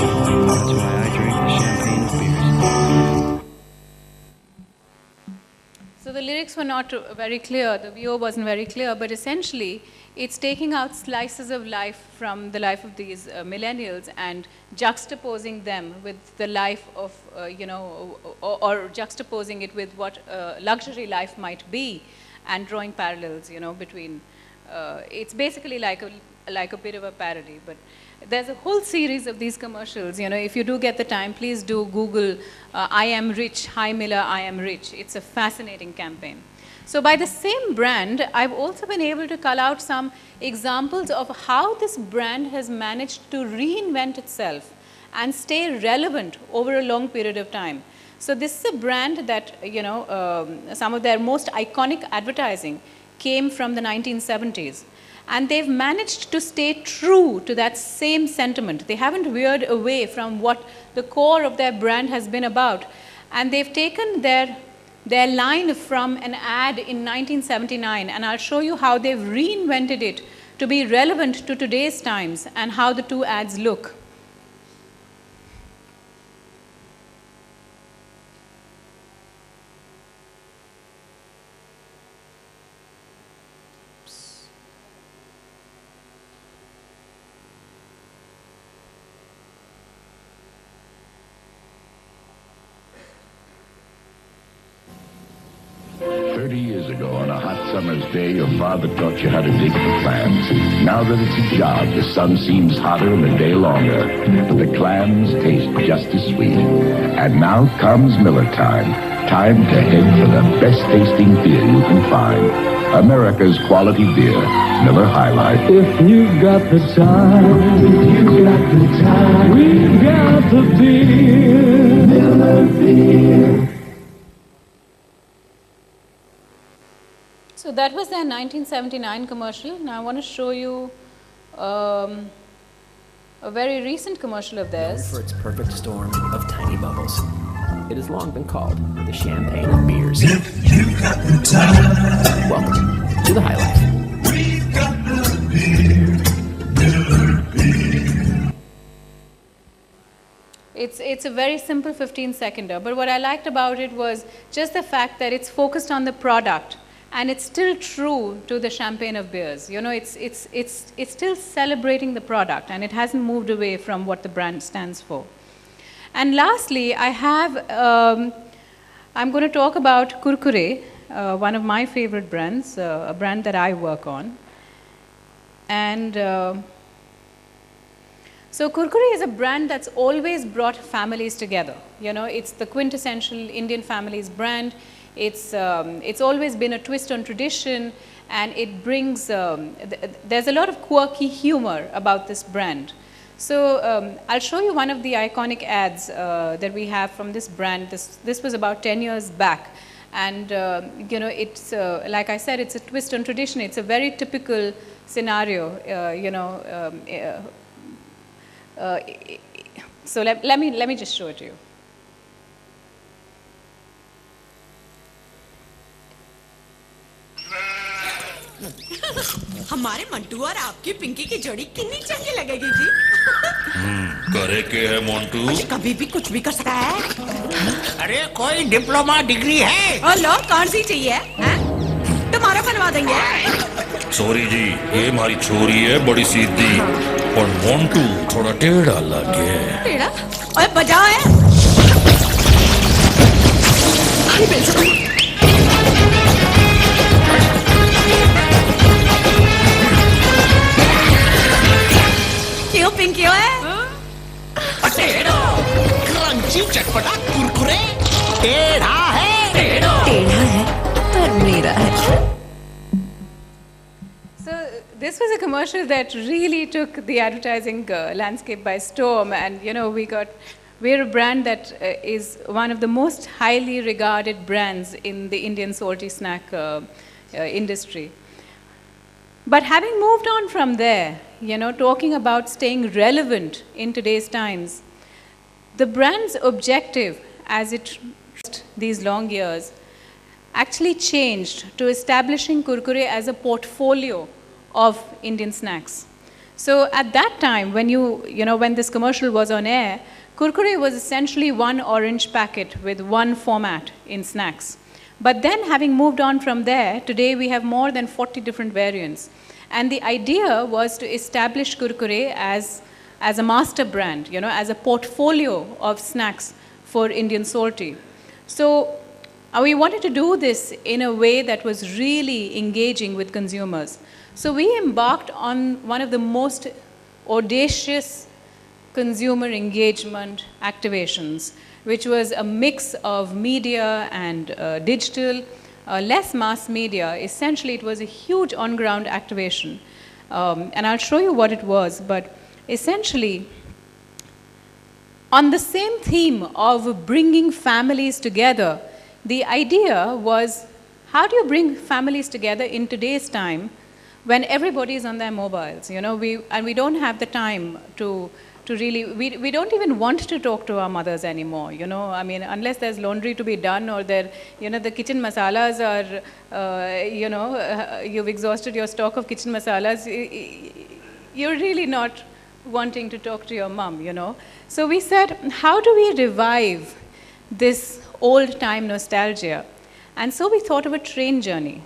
passion. That's why I drink the champagne of beers. So the lyrics were not very clear, the VO wasn't very clear, but essentially it's taking out slices of life from the life of these millennials and juxtaposing them with the life of, or juxtaposing it with what luxury life might be and drawing parallels, between, it's basically like a bit of a parody, but there's a whole series of these commercials. If you do get the time, please do Google I am rich, Hi Miller, I am rich. It's a fascinating campaign. So by the same brand, I've also been able to cull out some examples of how this brand has managed to reinvent itself and stay relevant over a long period of time. So this is a brand that, some of their most iconic advertising came from the 1970s. And they've managed to stay true to that same sentiment. They haven't veered away from what the core of their brand has been about. And they've taken their line from an ad in 1979, and I'll show you how they've reinvented it to be relevant to today's times and how the two ads look. Years ago, on a hot summer's day, your father taught you how to dig for clams. Now that it's a job, the sun seems hotter and the day longer, but the clams taste just as sweet. And now comes Miller time. Time to head for the best tasting beer you can find. America's quality beer, Miller High Life. If you've got the time, we've got the beer, Miller beer. So that was their 1979 commercial. Now I want to show you a very recent commercial of theirs. For its perfect storm of tiny bubbles. It has long been called the champagne of beers. If you got the time, welcome to the High Life. We've got the beer, Miller beer. It's a very simple 15-seconder, but what I liked about it was just the fact that it's focused on the product. And it's still true to the champagne of beers. It's still celebrating the product, and it hasn't moved away from what the brand stands for. And lastly, I have, I'm going to talk about Kurkure, one of my favorite brands, a brand that I work on. And so Kurkure is a brand that's always brought families together. It's the quintessential Indian families brand. It's always been a twist on tradition, and it brings, there's a lot of quirky humor about this brand. So I'll show you one of the iconic ads that we have from this brand. This was about 10 years back. And, it's, like I said, it's a twist on tradition. It's a very typical scenario, so let me just show it to you. हमारे मंटू और आपकी पिंकी की जोड़ी कितनी चंगी लगेगी जी? करे के है मोंटू? कभी भी कुछ भी कर सकता है। अरे कोई डिप्लोमा डिग्री है? और लो कौन सी चाहिए? तुम्हारा बनवा देंगे। सॉरी जी, ये हमारी छोरी है बड़ी सीधी, और मोंटू थोड़ा टेढ़ा लगे। टेढ़ा? ओए बजाओ है। अरे बेलसा। क्यों पिंकी है? टेढ़ा, क्रंची चटपटा कुरकुरे, टेढ़ा है। टेढ़ा है, पर मेरा है। So this was a commercial that really took the advertising landscape by storm, and we're a brand that is one of the most highly regarded brands in the Indian salty snack industry. But having moved on from there, talking about staying relevant in today's times, the brand's objective as it these long years actually changed to establishing Kurkure as a portfolio of Indian snacks. So at that time, when this commercial was on air, Kurkure was essentially one orange packet with one format in snacks. But then having moved on from there, today we have more than 40 different variants. And the idea was to establish Kurkure as a master brand, as a portfolio of snacks for Indian salty. So we wanted to do this in a way that was really engaging with consumers. So we embarked on one of the most audacious consumer engagement activations, which was a mix of media and digital, less mass media. Essentially, it was a huge on-ground activation. And I'll show you what it was, but essentially, on the same theme of bringing families together, the idea was, how do you bring families together in today's time when everybody is on their mobiles? We don't have the time to really, we don't even want to talk to our mothers anymore, unless there's laundry to be done or the kitchen masalas are, you've exhausted your stock of kitchen masalas, you're really not wanting to talk to your mom, So we said, how do we revive this old-time nostalgia? And so we thought of a train journey.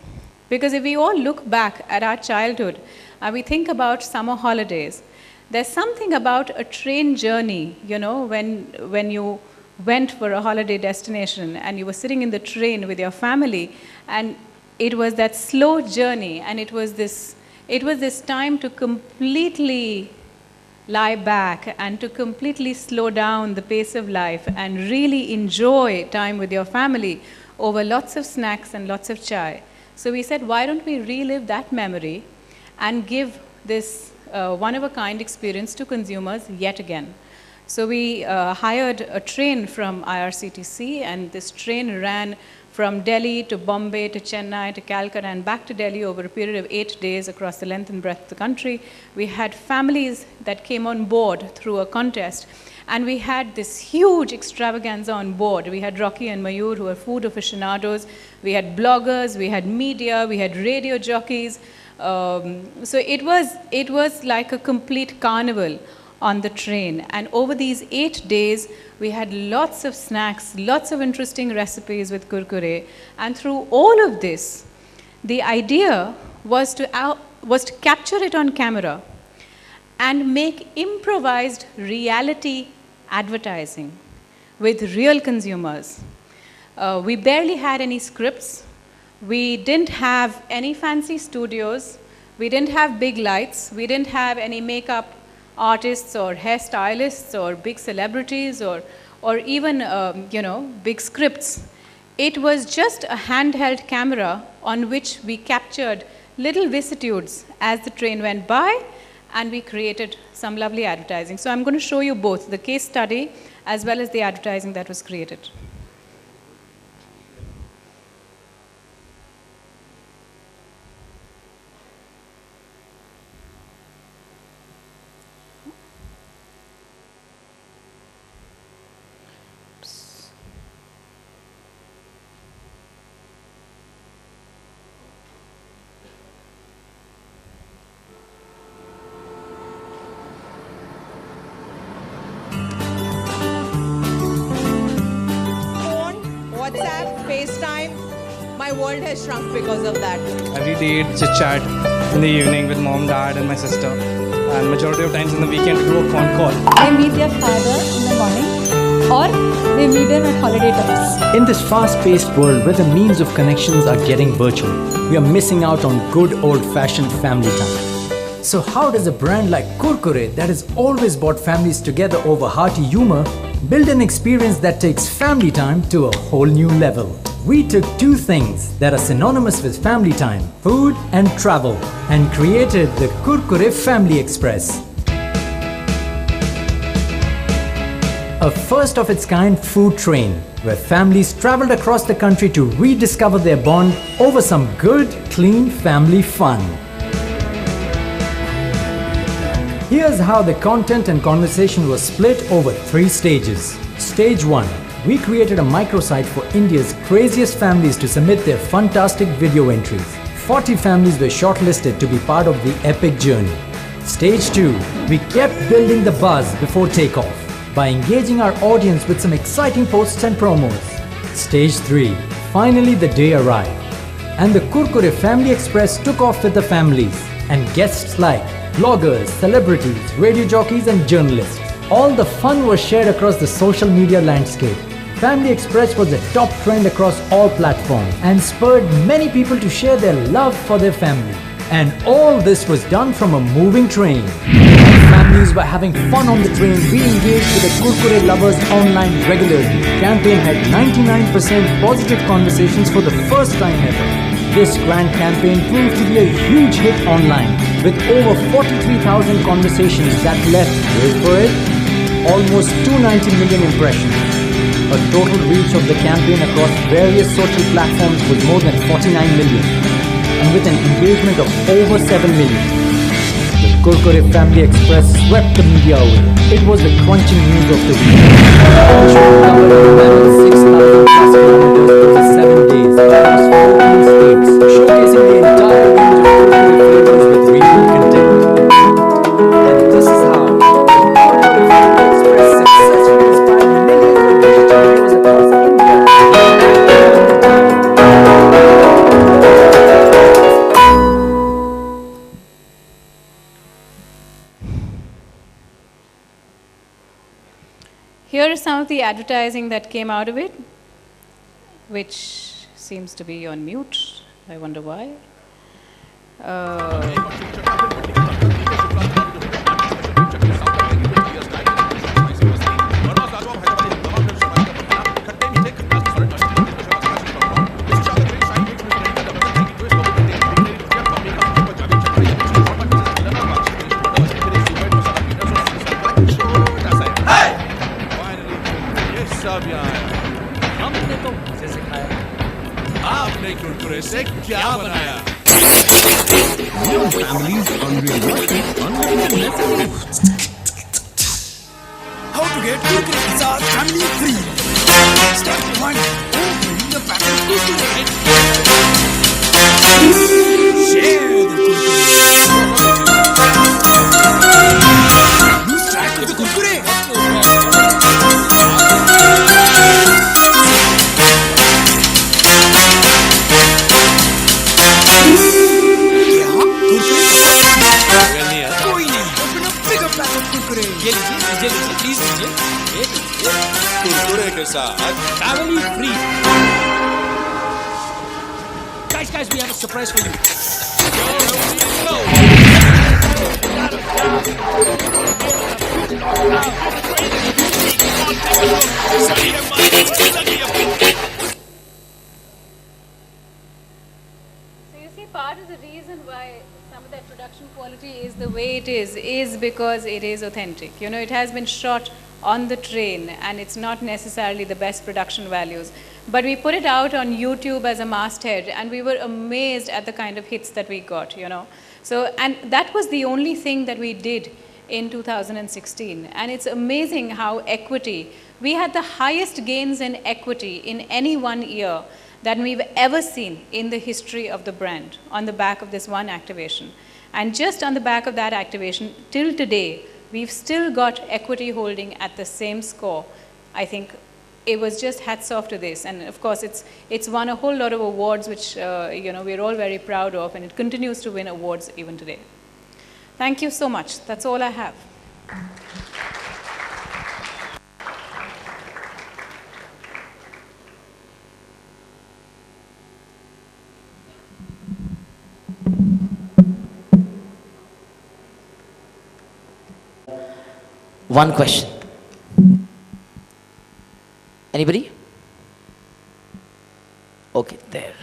Because if we all look back at our childhood and we think about summer holidays, there's something about a train journey, when you went for a holiday destination and you were sitting in the train with your family, and it was that slow journey, and it was this time to completely lie back and to completely slow down the pace of life and really enjoy time with your family over lots of snacks and lots of chai. So we said, why don't we relive that memory and give this one-of-a-kind experience to consumers yet again. So we hired a train from IRCTC, and this train ran from Delhi to Bombay to Chennai to Calcutta and back to Delhi over a period of 8 days across the length and breadth of the country. We had families that came on board through a contest, and we had this huge extravaganza on board. We had Rocky and Mayur, who are food aficionados. We had bloggers, we had media, we had radio jockeys. So it was like a complete carnival on the train. And over these 8 days, we had lots of snacks, lots of interesting recipes with Kurkure. And through all of this, the idea was to capture it on camera and make improvised reality advertising with real consumers. We barely had any scripts. We didn't have any fancy studios. We didn't have big lights. We didn't have any makeup artists or hairstylists or big celebrities or even big scripts. It was just a handheld camera on which we captured little vicissitudes as the train went by, and we created some lovely advertising. So I'm going to show you both the case study as well as the advertising that was created. WhatsApp, FaceTime, my world has shrunk because of that. Every day chit chat in the evening with mom, dad and my sister. And majority of times in the weekend we do a phone call. They meet their father in the morning or they meet them at holiday times. In this fast-paced world where the means of connections are getting virtual, we are missing out on good old-fashioned family time. So how does a brand like Kurkure that has always brought families together over hearty humor build an experience that takes family time to a whole new level? We took two things that are synonymous with family time, food and travel, and created the Kurkure Family Express. A first-of-its-kind food train where families traveled across the country to rediscover their bond over some good, clean family fun. Here's how the content and conversation was split over 3 stages. Stage 1. We created a microsite for India's craziest families to submit their fantastic video entries. 40 families were shortlisted to be part of the epic journey. Stage 2, we kept building the buzz before takeoff by engaging our audience with some exciting posts and promos. Stage 3, finally the day arrived, and the Kurkure Family Express took off with the families and guests like bloggers, celebrities, radio jockeys and journalists. All the fun was shared across the social media landscape. Family Express was a top trend across all platforms and spurred many people to share their love for their family. And all this was done from a moving train. While families were having fun on the train, we engaged with the Kurkure lovers online regularly. Campaign had 99% positive conversations for the first time ever. This grand campaign proved to be a huge hit online with over 43,000 conversations that left, wait for it, almost 290 million impressions. A total reach of the campaign across various social platforms was more than 49 million, and with an engagement of over 7 million. The Kurkure Family Express swept the media away. It was the crunching news of the week. The show covered more than 6,000 plus kilometers over 7 days across 14 states, showcasing the entire range of Kurkure flavors with regional content. And this is how the Kurkure Family Express successfully inspired millions of digital viewers across India. Here is some of the advertising that came out of it, which seems to be on mute. I wonder why. हमने तो मजे से खाया। आपने कुरकुरे से क्या बनाया? New families already working on making recipes. How to get Kurkure pizza family free? Step 1: open the packet Kurkure. Share the Kurkure. Lose track of the Kurkure. Kurkure के साथ family free. Guys, we have a surprise for you. Part of the reason why some of that production quality is the way it is because it is authentic. You know, it has been shot on the train and it's not necessarily the best production values. But we put it out on YouTube as a masthead and we were amazed at the kind of hits that we got, you know. So, and that was the only thing that we did in 2016. And it's amazing how equity, we had the highest gains in equity in any one year than we've ever seen in the history of the brand on the back of this one activation. And just on the back of that activation, till today, we've still got equity holding at the same score. I think it was just hats off to this. And of course, it's won a whole lot of awards, which you know, we're all very proud of, and it continues to win awards even today. Thank you so much. That's all I have. One question. Anybody? Okay, there.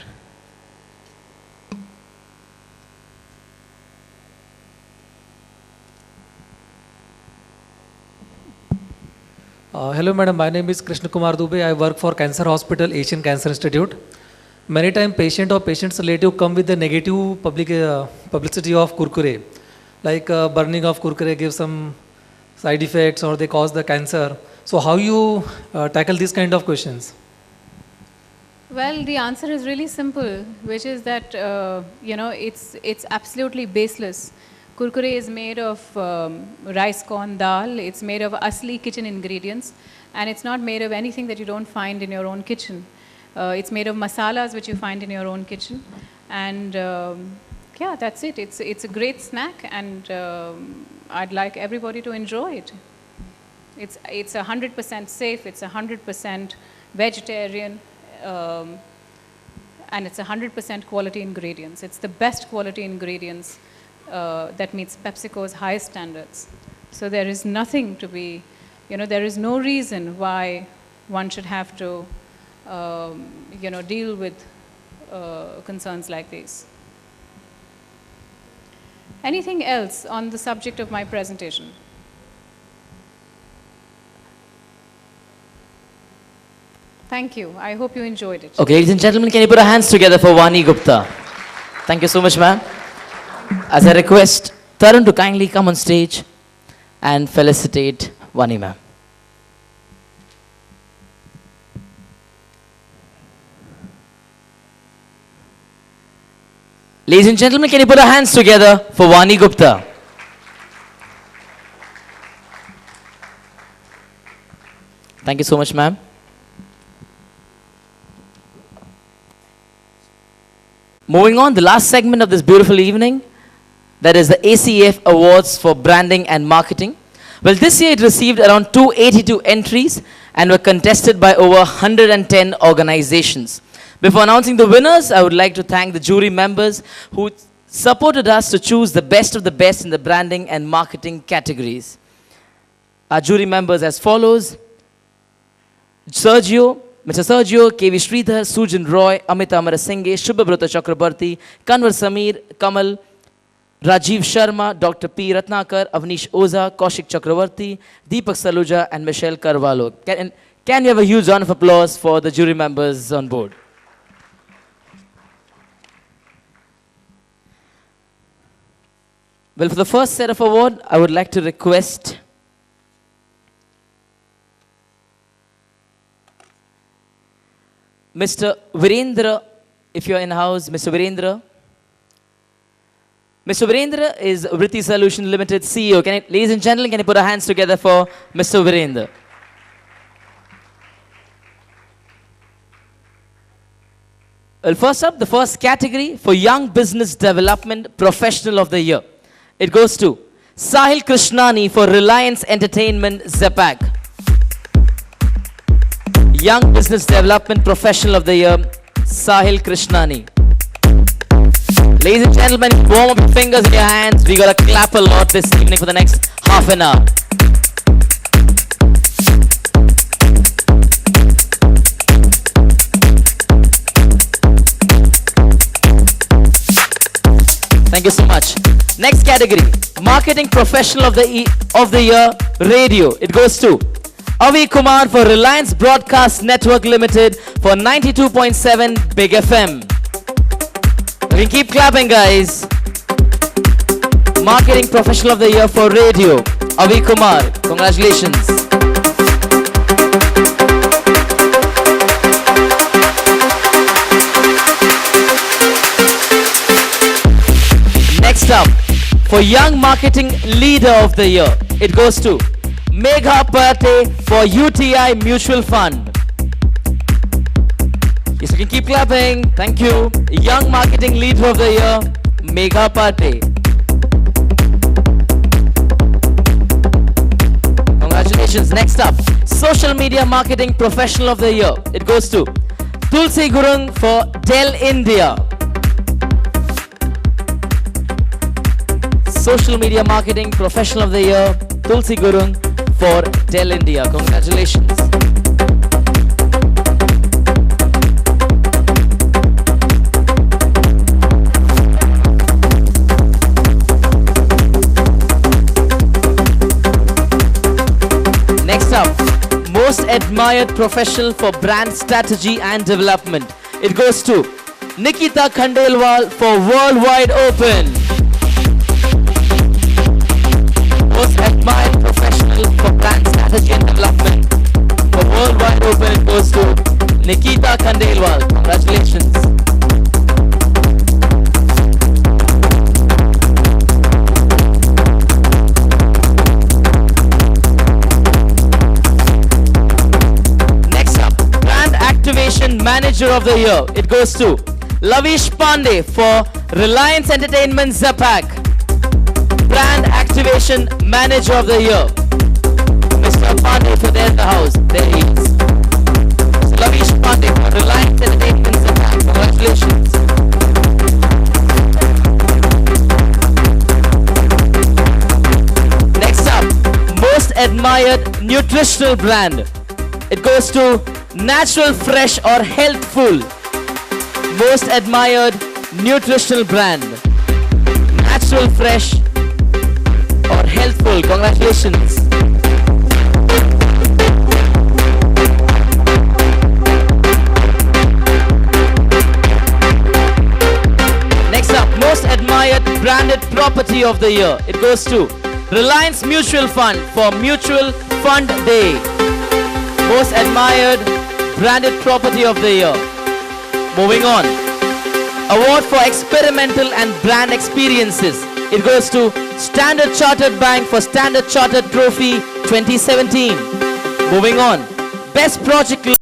Hello madam, my name is Krishna Kumar Dubey. I work for Cancer Hospital, Asian Cancer Institute. Many times patient or patient's relative come with the negative publicity of Kurkure. Like burning of Kurkure gives some side effects or they cause the cancer. So how you tackle these kind of questions? Well, the answer is really simple, which is that, you know, it's absolutely baseless. Kurkure is made of rice corn dal. It's made of asli kitchen ingredients, and it's not made of anything that you don't find in your own kitchen. It's made of masalas which you find in your own kitchen, and yeah, that's it. It's a great snack, and I'd like everybody to enjoy it. It's 100% safe. It's 100% vegetarian, and it's 100% quality ingredients. It's the best quality ingredients that meets PepsiCo's highest standards. So there is nothing to be, there is no reason why one should have to, deal with concerns like these. Anything else on the subject of my presentation? Thank you. I hope you enjoyed it. Okay, ladies and gentlemen, can you put our hands together for Vani Gupta? Thank you so much, ma'am. As I request Tarun to kindly come on stage and felicitate Vani, ma'am. Ladies and gentlemen, can you put our hands together for Vani Gupta? Thank you so much, ma'am. Moving on, the last segment of this beautiful evening, that is the ACF Awards for Branding and Marketing. Well, this year it received around 282 entries and were contested by over 110 organizations. Before announcing the winners, I would like to thank the jury members who supported us to choose the best of the best in the branding and marketing categories. Our jury members as follows: Mr. Sergio, KV Sridhar, Sujan Roy, Amita Amarasinghe, Shubhabrata Chakrabarti, Kanwar Samir, Kamal, Rajiv Sharma, Dr. P. Ratnakar, Avnish Oza, Kaushik Chakravarti, Deepak Saluja, and Michelle Carvalho. Can you have a huge round of applause for the jury members on board? Well, for the first set of award, I would like to request Mr. Virendra, if you're in house, Mr. Virendra. Mr. Virendra is Vritti Solution Limited CEO. Ladies and gentlemen, can you put our hands together for Mr. Virendra? Well, first up, the first category for Young Business Development Professional of the Year. It goes to Sahil Krishnani for Reliance Entertainment Zepak. Young Business Development Professional of the Year, Sahil Krishnani. Ladies and gentlemen, warm up your fingers in your hands. We got to clap a lot this evening for the next half an hour. Thank you so much. Next category, Marketing Professional of the Year, Radio. It goes to Avi Kumar for Reliance Broadcast Network Limited for 92.7 Big FM. We can keep clapping, guys. Marketing Professional of the Year for Radio, Avi Kumar. Congratulations. Next up, for Young Marketing Leader of the Year, it goes to Megha Pate for UTI Mutual Fund. Yes, you can keep clapping. Thank you. Young Marketing Leader of the Year, Megha Pate. Congratulations. Next up, Social Media Marketing Professional of the Year. It goes to Tulsi Gurung for Dell India. Social Media Marketing Professional of the Year, Tulsi Gurung for Dell India. Congratulations. Next up, Most Admired Professional for Brand Strategy and Development. It goes to Nikita Khandelwal for Worldwide Open. Most Admired Professional for Brand Strategy and Development for Worldwide Open, it goes to Nikita Khandelwal. Congratulations. Manager of the Year. It goes to Lavish Pandey for Reliance Entertainment Zapak. Brand Activation Manager of the Year. Mr. Pandey for there in the house. There he is. Mr. Lavish Pandey for Reliance Entertainment Zapak. Congratulations. Next up, Most Admired Nutritional Brand. It goes to Natural Fresh or Healthful. Most Admired Nutritional Brand. Natural Fresh or Healthful. Congratulations. Next up, Most Admired Branded Property of the Year. It goes to Reliance Mutual Fund for Mutual Fund Day. Most Admired Branded Property of the Year. Moving on. Award for Experimental and Brand Experiences. It goes to Standard Chartered Bank for Standard Chartered Trophy 2017. Moving on. Best Project